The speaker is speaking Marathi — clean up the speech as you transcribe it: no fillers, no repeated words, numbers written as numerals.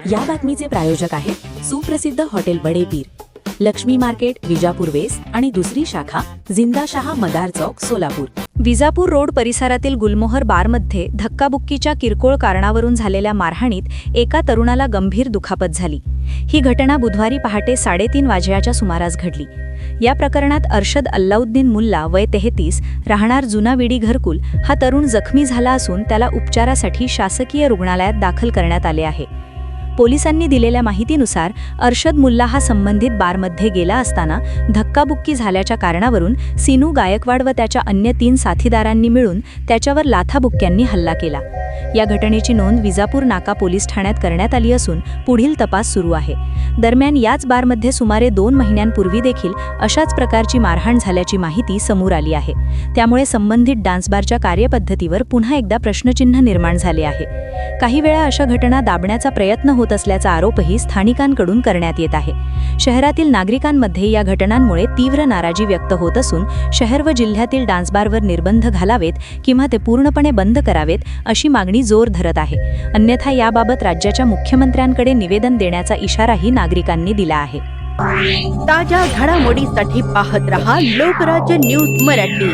या बातमीचे प्रायोजक आहेत सुप्रसिद्ध हॉटेल बडे पीर, लक्ष्मी मार्केट, विजापूर वेस्ट आणि दुसरी शाखा जिंदाशहा मदार चौक, सोलापूर. विजापूर रोड परिसरातील गुलमोहर बारमध्ये धक्काबुक्कीच्या किरकोळ कारणावरून झालेल्या मारहाणीत एका तरुणाला गंभीर दुखापत झाली. ही घटना बुधवारी पहाटे 3:30 वाजण्याच्या सुमारास घडली. या प्रकरणात अर्शद अल्लाउद्दीन मुल्ला वय 33 राहणार जुना विडी घरकुल हा तरुण जखमी झाला असून त्याला उपचारासाठी शासकीय रुग्णालयात दाखल करण्यात आले आहे. पोलिसांनी दिलेल्या माहितीनुसार अर्शद मुल्ला हा संबंधित बारमध्ये गेला असताना धक्काबुक्की झाल्याच्या कारणावरून सीनू गायकवाड व त्याच्या अन्य 3 साथीदारांनी मिळून त्याच्यावर लाथाबुक्क्यांनी हल्ला केला. या घटनेची नोंद विजापूर नाका पोलीस ठाण्यात करण्यात आली असून पुढील तपास सुरू आहे. दरम्यान याच बारमध्ये सुमारे 2 महिन्यांपूर्वी देखील अशाच प्रकारची मारहाण झाल्याची माहिती समोर आली आहे. त्यामुळे संबंधित डान्सबारच्या कार्यपद्धतीवर पुन्हा एकदा प्रश्नचिन्ह निर्माण झाले आहे. काही वेळा अशा घटना दाबण्याचा प्रयत्न होत असल्याचा आरोपही स्थानिकांकडून करण्यात येत आहे. शहरातील नागरिकांमध्ये या घटनांमुळे तीव्र नाराजी व्यक्त होत असून शहर व जिल्ह्यातील डान्सबारवर निर्बंध घालावेत किंवा ते पूर्णपणे बंद करावेत अशी मागणी जोर धरत आहे. अन्यथा याबाबत राज्याच्या मुख्यमंत्र्यांकडे निवेदन देण्याचा इशाराही नागरिकांनी दिला आहे. ताज्या घडामोडीसाठी पाहत रहा लोकराज्य न्यूज मराठी.